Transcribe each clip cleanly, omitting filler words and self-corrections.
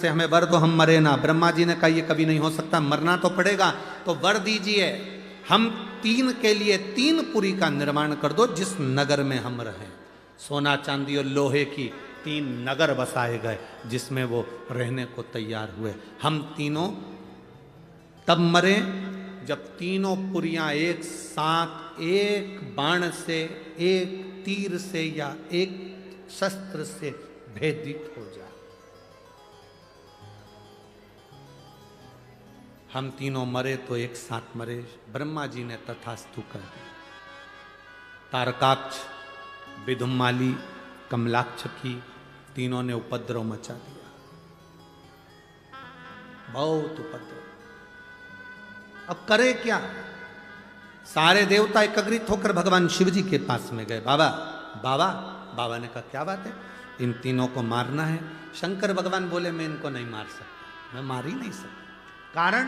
से हमें वर दो हम मरे ना। ब्रह्मा जी ने कहा ये कभी नहीं हो सकता, मरना तो पड़ेगा, तो वर दीजिए हम तीन के लिए तीन पुरी का निर्माण कर दो जिस नगर में हम रहें। सोना चांदी और लोहे की तीन नगर बसाए गए जिसमें वो रहने को तैयार हुए। हम तीनों तब मरे जब तीनों पुरियां एक साथ एक बाण से, एक तीर से या एक शस्त्र से भेदित हो जाए। हम तीनों मरे तो एक साथ मरे। ब्रह्मा जी ने तथास्तु कर दिया। तारकाक्ष, विदुम्माली, कमलाक्ष की तीनों ने उपद्रव मचा दिया, बहुत उपद्रव। अब करे क्या? सारे देवता एकत्रित होकर भगवान शिव जी के पास में गए। बाबा बाबा बाबा ने कहा क्या बात है, इन तीनों को मारना है। शंकर भगवान बोले मैं इनको नहीं मार सकता, मैं मार ही नहीं सकता। कारण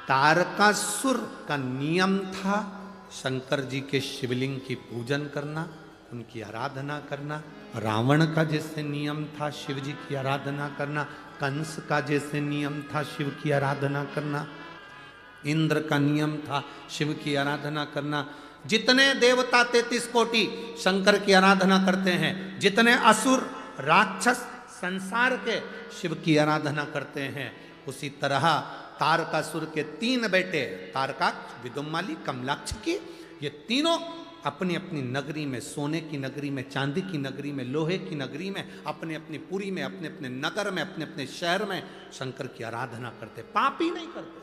तारकासुर का नियम था शंकर जी के शिवलिंग की पूजन करना, उनकी आराधना करना। रावण का जैसे नियम था शिव जी की आराधना करना, कंस का जैसे नियम था शिव की आराधना करना, इंद्र का नियम था शिव की आराधना करना। जितने देवता 33 कोटि शंकर की आराधना करते हैं, जितने असुर राक्षस संसार के शिव की आराधना करते हैं, उसी तरह तारकासुर के तीन बेटे तारकाक्ष, विदुम्माली, कमलाक्ष की, ये तीनों अपनी अपनी नगरी में, सोने की नगरी में, चांदी की नगरी में, लोहे की नगरी में, अपने अपनी पुरी में, अपने अपने नगर में, अपने अपने शहर में शंकर की आराधना करते, पाप ही नहीं करते।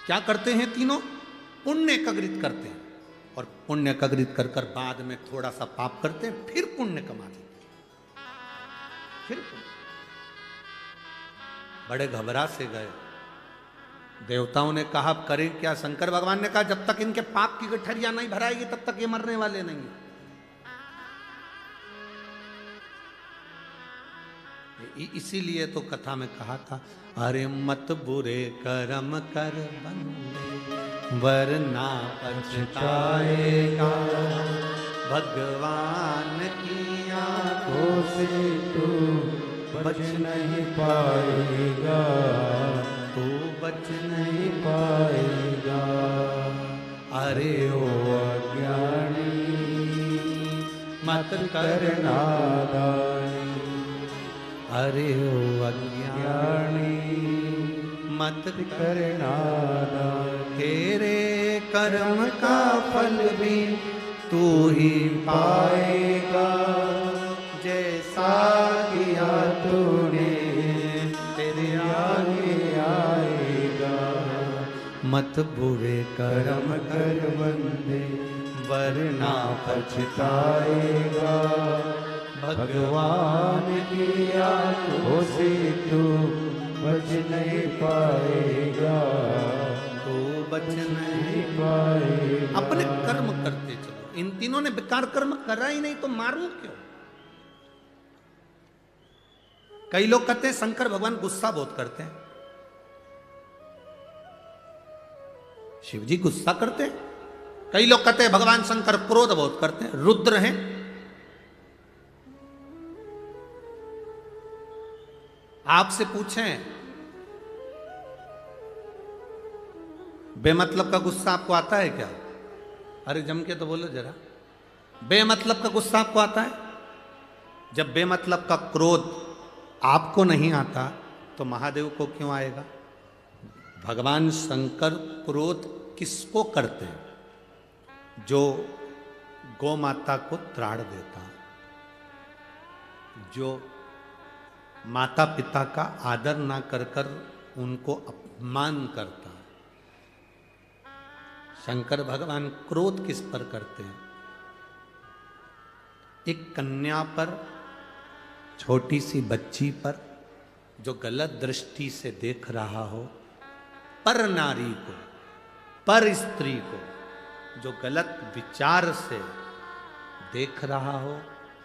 क्या करते हैं तीनों? पुण्य एकत्रित करते हैं और पुण्य एकत्रित कर कर बाद में थोड़ा सा पाप करते हैं, फिर पुण्य कमा देते हैं, फिर पुण्य। बड़े घबरा से गए। देवताओं ने कहा करें क्या? शंकर भगवान ने कहा जब तक इनके पाप की गठरियां नहीं भराएगी तब तक ये मरने वाले नहीं है। इसीलिए तो कथा में कहा था, अरे मत बुरे कर्म कर बंदे वरना पछताएगा, भगवान की आंखों से तू बच नहीं पाएगा, तू बच नहीं पाएगा। अरे ओ अज्ञानी मत कर नादानी, अरे ओ अज्ञानी मत कर नादानी। तेरे कर्म का फल भी तू ही पाएगा, जैसा किया तूने तेरे आगे आएगा। मत बुरे कर्म कर बंदे वरना पछताएगा, भगवान की आंखों से तू बच नहीं पाएगा, तू बच नहीं पाएगा। अपने कर्म करते चलो। इन तीनों ने बेकार कर्म करा ही नहीं तो मारूं क्यों? कई लोग कहते हैं शंकर भगवान गुस्सा बहुत करते हैं। शिव जी गुस्सा करते हैं। कई लोग कहते हैं भगवान शंकर क्रोध बहुत करते हैं, रुद्र हैं। आपसे पूछें बेमतलब का गुस्सा आपको आता है क्या? अरे जम के तो बोलो जरा, बेमतलब का गुस्सा आपको आता है? जब बेमतलब का क्रोध आपको नहीं आता तो महादेव को क्यों आएगा? भगवान शंकर क्रोध किसको करते हैं? जो गौ माता को त्राण देता, जो माता पिता का आदर ना कर कर उनको अपमान करता। शंकर भगवान क्रोध किस पर करते हैं? एक कन्या पर, छोटी सी बच्ची पर जो गलत दृष्टि से देख रहा हो, पर नारी को, पर स्त्री को जो गलत विचार से देख रहा हो,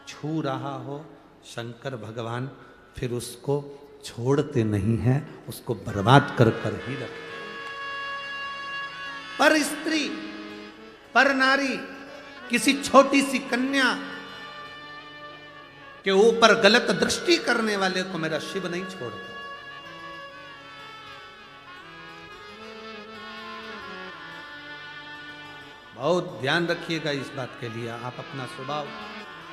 छू रहा हो, शंकर भगवान फिर उसको छोड़ते नहीं हैं, उसको बर्बाद कर कर ही रखते हैं। पर स्त्री, पर नारी, किसी छोटी सी कन्या के ऊपर गलत दृष्टि करने वाले को मेरा शिव नहीं छोड़ता। बहुत ध्यान रखिएगा इस बात के लिए। आप अपना स्वभाव,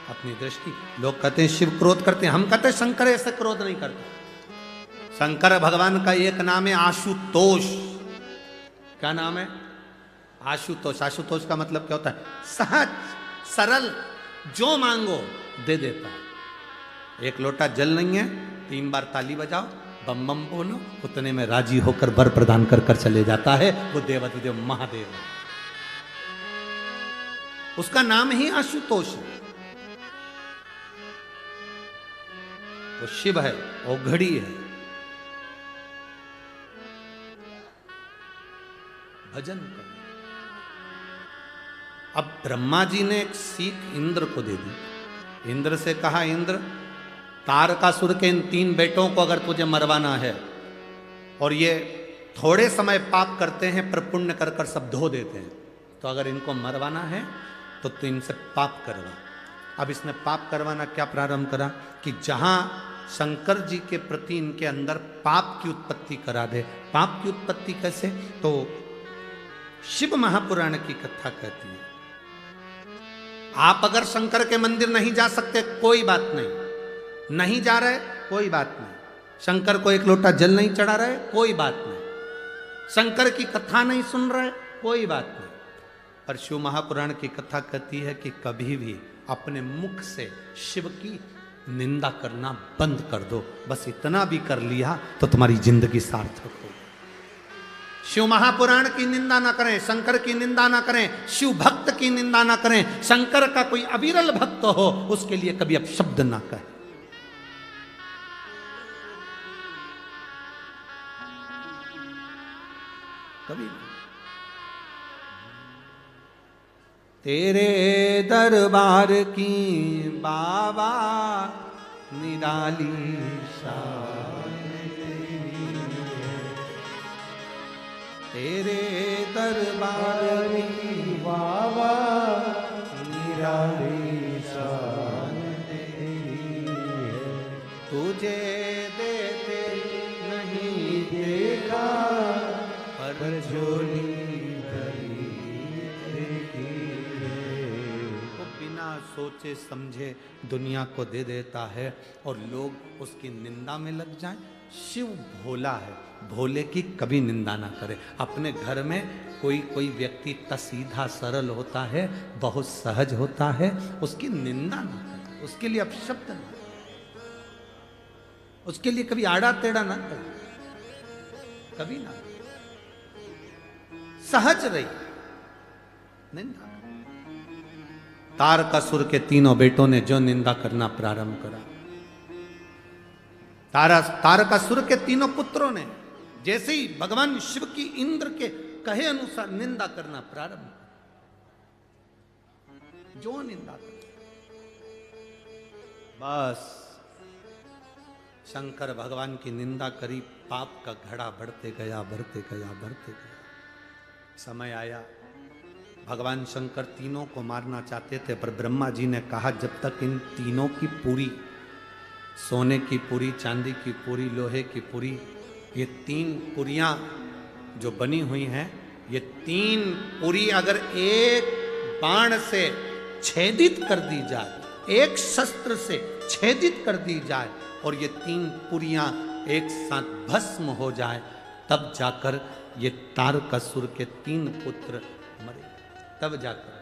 अपनी दृष्टि, लोग कहते हैं शिव क्रोध करते हैं, हम कहते हैं शंकर ऐसे क्रोध नहीं करते। शंकर भगवान का एक नाम है आशुतोष। क्या नाम है? आशुतोष। आशुतोष का मतलब क्या होता है? सहज, सरल, जो मांगो दे देता है। एक लोटा जल नहीं है, 3 बार ताली बजाओ, बम बम बोलो, उतने में राजी होकर वर प्रदान कर कर चले जाता है। वो देवाधिदेव महादेव है। उसका नाम ही आशुतोष है। वो शिव है, वो घड़ी है। भजन करो। अब ब्रह्मा जी ने एक सीख इंद्र को दे दी। इंद्र से कहा, इंद्र, तारकासुर के इन 3 बेटों को अगर तुझे मरवाना है, और ये थोड़े समय पाप करते हैं पर पुण्य कर कर सब धो देते हैं, तो अगर इनको मरवाना है तो तू इनसे पाप करवा। अब इसने पाप करवाना क्या प्रारंभ करा कि जहां शंकर जी के प्रति इनके अंदर पाप की उत्पत्ति करा दे। पाप की उत्पत्ति कैसे? तो शिव महापुराण की कथा कहती है, आप अगर शंकर के मंदिर नहीं जा सकते कोई बात नहीं, नहीं जा रहे कोई बात नहीं, शंकर को एक लोटा जल नहीं चढ़ा रहे कोई बात नहीं, शंकर की कथा नहीं सुन रहे कोई बात नहीं, पर शिव महापुराण की कथा कहती है कि कभी भी अपने मुख से शिव की निंदा करना बंद कर दो। बस इतना भी कर लिया तो तुम्हारी जिंदगी सार्थक हो। शिव महापुराण की निंदा ना करें, शंकर की निंदा ना करें, शिव भक्त की निंदा ना करें। शंकर का कोई अविरल भक्त हो उसके लिए कभी अपशब्द ना कहें। कभी तेरे दरबार की बाबा निराली शान, तेरे दरबार की बाबा निराली शान तेरी है, तुझे देते नहीं देखा पर झोली सोचे समझे दुनिया को दे देता है और लोग उसकी निंदा में लग जाएं। शिव भोला है, भोले की कभी निंदा ना करे। अपने घर में कोई व्यक्ति सीधा सरल होता है, बहुत सहज होता है, उसकी निंदा ना करे, उसके लिए अपशब्द ना, उसके लिए कभी आड़ा टेढ़ा ना करे, कभी ना, सहज रही निंदा। तारकासुर के 3 बेटों ने जो निंदा करना प्रारंभ करा, तारकासुर के 3 पुत्रों ने जैसे ही भगवान शिव की इंद्र के कहे अनुसार निंदा करना प्रारंभ करा, जो निंदा कर, बस शंकर भगवान की निंदा करी, पाप का घड़ा बढ़ते गया, बढ़ते गया, बढ़ते गया। समय आया, भगवान शंकर तीनों को मारना चाहते थे, पर ब्रह्मा जी ने कहा जब तक इन तीनों की पूरी, सोने की पूरी, चांदी की पूरी, लोहे की पूरी, ये 3 पुरियां जो बनी हुई हैं, ये 3 पुरी अगर एक बाण से छेदित कर दी जाए, एक शस्त्र से छेदित कर दी जाए और ये 3 पुरियां एक साथ भस्म हो जाए, तब जाकर ये तारकासुर के 3 पुत्र मरे, तब जाकर।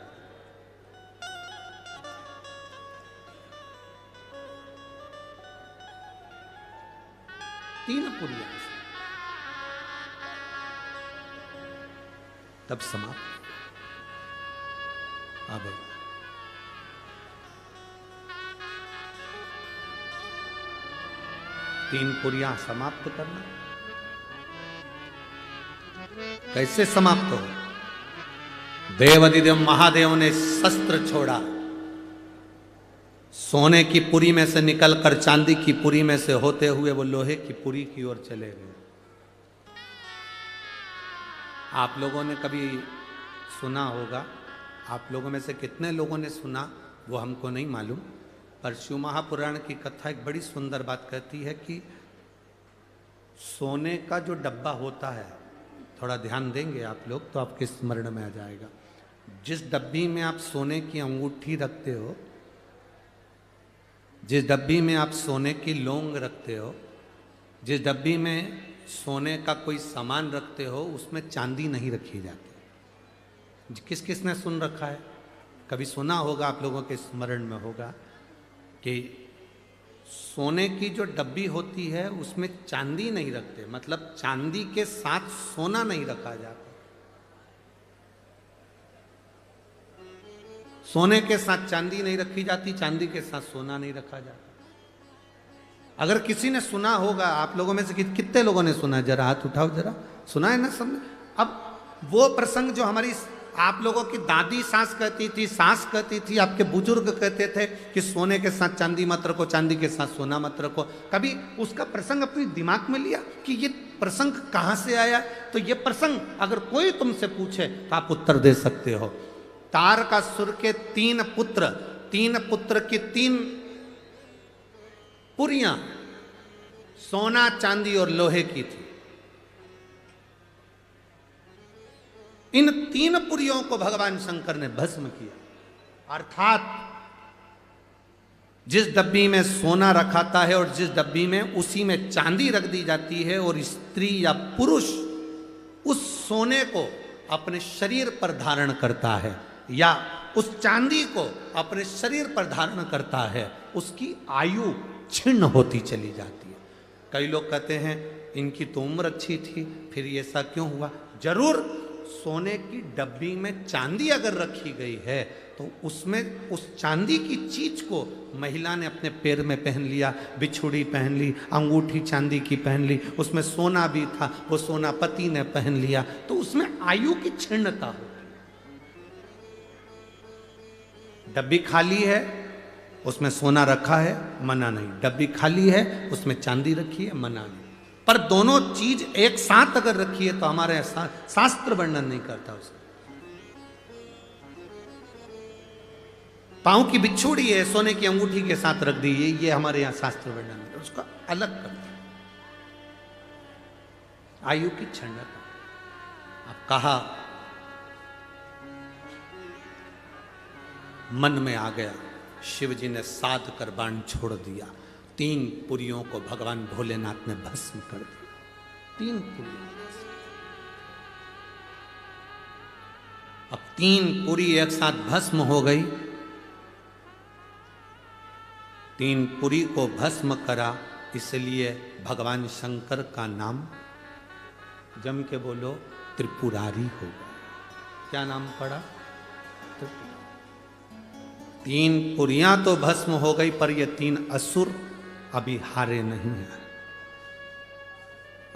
तीन पुरिया तब समाप्त। अब 3 पुरिया समाप्त करना। कैसे समाप्त हो? देवाधिदेव महादेव ने शस्त्र छोड़ा, सोने की पुरी में से निकलकर चांदी की पुरी में से होते हुए वो लोहे की पुरी की ओर चले गए। आप लोगों ने कभी सुना होगा, आप लोगों में से कितने लोगों ने सुना वो हमको नहीं मालूम, पर शिव महापुराण की कथा एक बड़ी सुंदर बात कहती है कि सोने का जो डब्बा होता है, थोड़ा ध्यान देंगे आप लोग तो आपके स्मरण में आ जाएगा। जिस डब्बी में आप सोने की अंगूठी रखते हो, जिस डब्बी में आप सोने की लौंग रखते हो, जिस डब्बी में सोने का कोई सामान रखते हो, उसमें चांदी नहीं रखी जाती। किस किस ने सुन रखा है? कभी सुना होगा, आप लोगों के स्मरण में होगा कि सोने की जो डब्बी होती है उसमें चांदी नहीं रखते, मतलब चांदी के साथ सोना नहीं रखा जाता। सोने के साथ चांदी नहीं रखी जाती, चांदी के साथ सोना नहीं रखा जाता। अगर किसी ने सुना होगा, आप लोगों में से कितने लोगों ने सुना है? जरा हाथ उठाओ, जरा सुना है ना सबने? अब वो प्रसंग जो हमारी आप लोगों की दादी सास कहती थी, सास कहती थी, आपके बुजुर्ग कहते थे कि सोने के साथ चांदी मत रखो, चांदी के साथ सोना मत रखो, कभी उसका प्रसंग अपने दिमाग में लिया कि ये प्रसंग कहाँ से आया? तो ये प्रसंग अगर कोई तुमसे पूछे तो आप उत्तर दे सकते हो। तारकासुर के तीन पुत्र की 3 पुरियां सोना, चांदी और लोहे की थी। इन 3 पुरियों को भगवान शंकर ने भस्म किया, अर्थात जिस डब्बी में सोना रखाता है और जिस डब्बी में उसी में चांदी रख दी जाती है, और स्त्री या पुरुष उस सोने को अपने शरीर पर धारण करता है या उस चांदी को अपने शरीर पर धारण करता है, उसकी आयु छिन्न होती चली जाती है। कई लोग कहते हैं इनकी तो उम्र अच्छी थी, फिर ये ऐसा क्यों हुआ? जरूर सोने की डब्बी में चांदी अगर रखी गई है तो उसमें उस चांदी की चीज को महिला ने अपने पैर में पहन लिया, बिछुड़ी पहन ली, अंगूठी चांदी की पहन ली, उसमें सोना भी था, वो सोना पति ने पहन लिया, तो उसमें आयु की क्षीणता हो। डब्बी खाली है, उसमें सोना रखा है, मना नहीं। डब्बी खाली है, उसमें चांदी रखी है, मना नहीं। पर दोनों चीज एक साथ अगर रखी है तो हमारे शास्त्र वर्णन नहीं करता उसे। पांव की बिच्छूड़ी है, सोने की अंगूठी के साथ रख दी, ये हमारे यहां शास्त्र वर्णन नहीं, उसको अलग कर दिया। आयु की क्षणता। अब कहा मन में आ गया, शिव जी ने साध कर बाण छोड़ दिया, 3 पुरियों को भगवान भोलेनाथ ने भस्म कर दिया। 3 पुरियों। अब 3 पुरी एक साथ भस्म हो गई। 3 पुरी को भस्म करा, इसलिए भगवान शंकर का नाम, जम के बोलो, त्रिपुरारी हो गया। क्या नाम पड़ा? 3 पुरियां तो भस्म हो गई, पर ये 3 असुर अभी हारे नहीं है।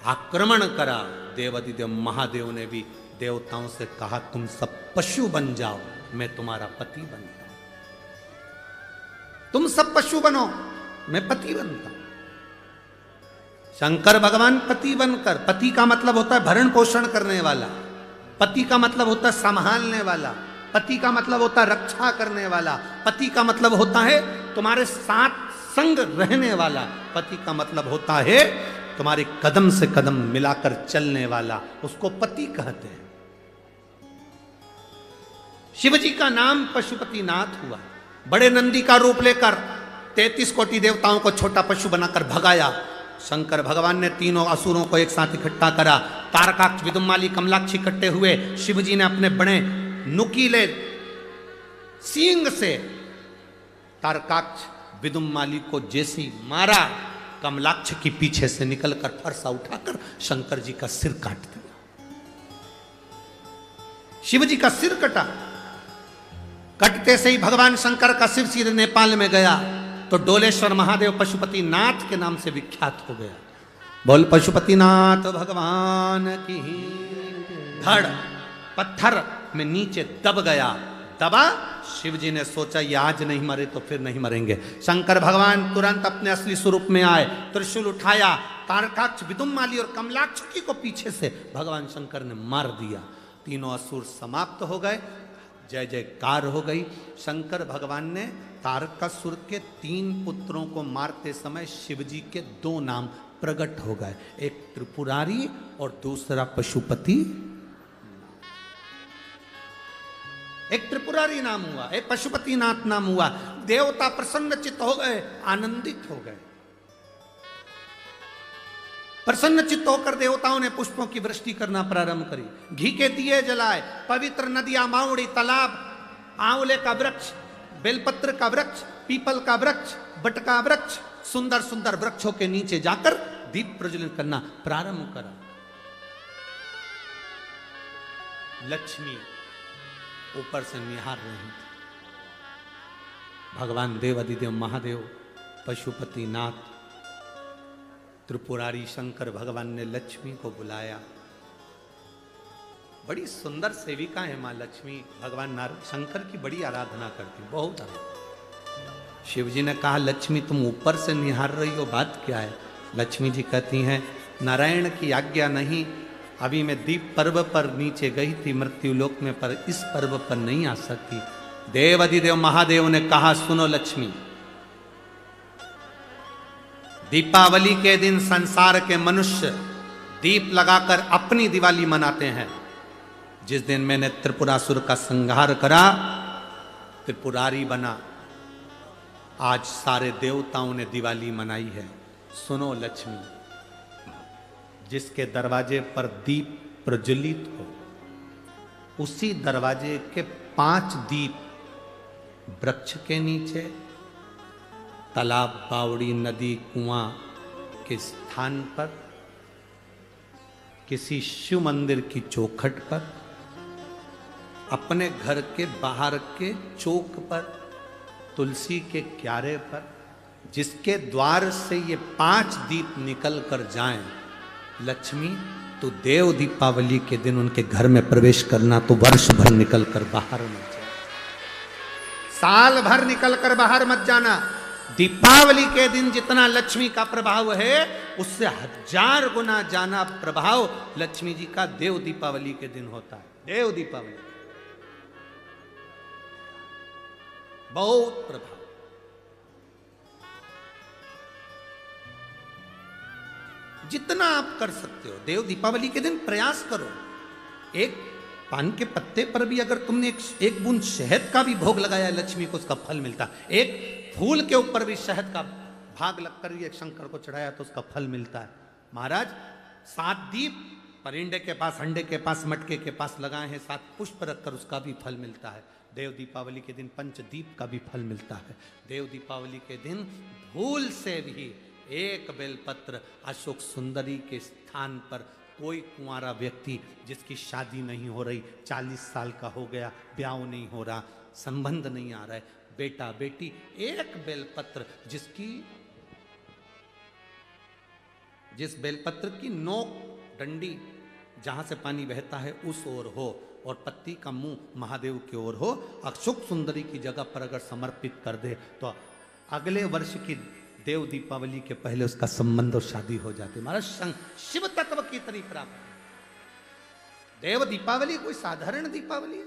आक्रमण करा। देवादिदेव महादेव ने भी देवताओं से कहा तुम सब पशु बन जाओ, मैं तुम्हारा पति बनता हूं। तुम सब पशु बनो, मैं पति बनता हूं। शंकर भगवान पति बनकर, पति का मतलब होता है भरण पोषण करने वाला, पति का मतलब होता है संभालने वाला, पति का मतलब होता है रक्षा करने वाला, पति का मतलब होता है तुम्हारे साथ संग रहने वाला, पति का मतलब होता है तुम्हारे कदम से कदम मिलाकर चलने वाला, उसको पति कहते हैं। शिव जी का नाम पशुपतिनाथ हुआ। बड़े नंदी का रूप लेकर 33 कोटि देवताओं को छोटा पशु बनाकर भगाया। शंकर भगवान ने तीनों असुरों को एक साथ इकट्ठा करा। तारकाक्ष, विदुमाली, कमलाक्ष इकट्ठे हुए। शिव जी ने अपने बड़े नुकीले सींग से तारकाक्ष, विदुमाली को जैसी मारा, कमलाक्ष की पीछे से निकलकर फरसा उठाकर शंकर जी का सिर काट दिया। शिव जी का सिर कटा। कटते से ही भगवान शंकर का सिर सीधे नेपाल में गया तो डोलेश्वर महादेव पशुपतिनाथ के नाम से विख्यात हो गया। बोल पशुपतिनाथ भगवान की। धड़ पत्थर में नीचे दब गया। दबा, शिव जी ने सोचा ये आज नहीं मरे तो फिर नहीं मरेंगे। शंकर भगवान तुरंत अपने असली स्वरूप में आए, त्रिशूल उठाया, तारकाक्ष, विदुम्माली और कमलाक्षी को पीछे से भगवान शंकर ने मार दिया। तीनों असुर समाप्त हो गए, जय जयकार हो गई। शंकर भगवान ने तारकासुर के 3 पुत्रों को मारते समय शिव जी के 2 नाम प्रकट हो गए, एक त्रिपुरारी और दूसरा पशुपति। एक त्रिपुरारी नाम हुआ, एक पशुपतिनाथ नाम हुआ। देवता प्रसन्नचित्त हो गए, आनंदित हो गए। प्रसन्नचित्त होकर देवताओं ने पुष्पों की वृष्टि करना प्रारंभ करी, घी के दिए जलाए, पवित्र नदियां, माउड़ी, तालाब, आंवले का वृक्ष, बेलपत्र का वृक्ष, पीपल का वृक्ष, बट का वृक्ष, सुंदर सुंदर वृक्षों के नीचे जाकर दीप प्रज्वलित करना प्रारंभ करा। लक्ष्मी ऊपर से निहार रही थी। भगवान देव अधिदेव महादेव, पशुपतिनाथ, त्रिपुरारी शंकर भगवान ने लक्ष्मी को बुलाया। बड़ी सुंदर सेविका है मां लक्ष्मी। भगवान शंकर की बड़ी आराधना करती, बहुत आराधना। शिव जी ने कहा लक्ष्मी तुम ऊपर से निहार रही हो, बात क्या है? लक्ष्मी जी कहती हैं नारायण की आज्ञा नहीं, अभी मैं दीप पर्व पर नीचे गई थी मृत्युलोक में, पर इस पर्व पर नहीं आ सकती। देव अधिदेव महादेव ने कहा सुनो लक्ष्मी, दीपावली के दिन संसार के मनुष्य दीप लगाकर अपनी दिवाली मनाते हैं। जिस दिन मैंने त्रिपुरासुर का संहार करा, त्रिपुरारी बना, आज सारे देवताओं ने दिवाली मनाई है। सुनो लक्ष्मी, जिसके दरवाजे पर दीप प्रज्वलित हो, उसी दरवाजे के 5 दीप वृक्ष के नीचे, तालाब, बावड़ी, नदी, कुआं के स्थान पर, किसी शिव मंदिर की चौखट पर, अपने घर के बाहर के चौक पर, तुलसी के क्यारे पर, जिसके द्वार से ये 5 दीप निकल कर जाएं, लक्ष्मी तो देव दीपावली के दिन उनके घर में प्रवेश करना, तो वर्ष भर निकल कर बाहर मत जाना, साल भर निकल कर बाहर मत जाना। दीपावली के दिन जितना लक्ष्मी का प्रभाव है, उससे 1000 गुना जाना प्रभाव लक्ष्मी जी का देव दीपावली के दिन होता है। देव दीपावली बहुत प्रभाव। जितना आप कर सकते हो देव दीपावली के दिन प्रयास करो। एक पान के पत्ते पर भी अगर तुमने एक बूंद शहद का भी भोग लगाया लक्ष्मी को, उसका फल मिलता। एक फूल के ऊपर भी शहद का भाग लगकर एक शंकर को चढ़ाया तो उसका फल मिलता है। महाराज 7 दीप परिंदे के पास, हंडे के पास, मटके के पास लगाए हैं, 7 पुष्प रखकर उसका भी फल मिलता है। देव दीपावली के दिन पंचदीप का भी फल मिलता है। देव दीपावली के दिन भूल से भी एक बेलपत्र अशोक सुंदरी के स्थान पर कोई कुंवारा व्यक्ति जिसकी शादी नहीं हो रही, 40 साल का हो गया, ब्याह नहीं हो रहा, संबंध नहीं आ रहा है, बेटा बेटी, एक बेलपत्र जिस बेलपत्र की नोक डंडी जहां से पानी बहता है उस ओर हो और पत्ती का मुंह महादेव की ओर हो, अशोक सुंदरी की जगह पर अगर समर्पित कर दे तो अगले वर्ष की देव दीपावली के पहले उसका संबंध और शादी हो जाती। महाराज शिव तत्व की तरी प्राप्त। देव दीपावली कोई साधारण दीपावली है?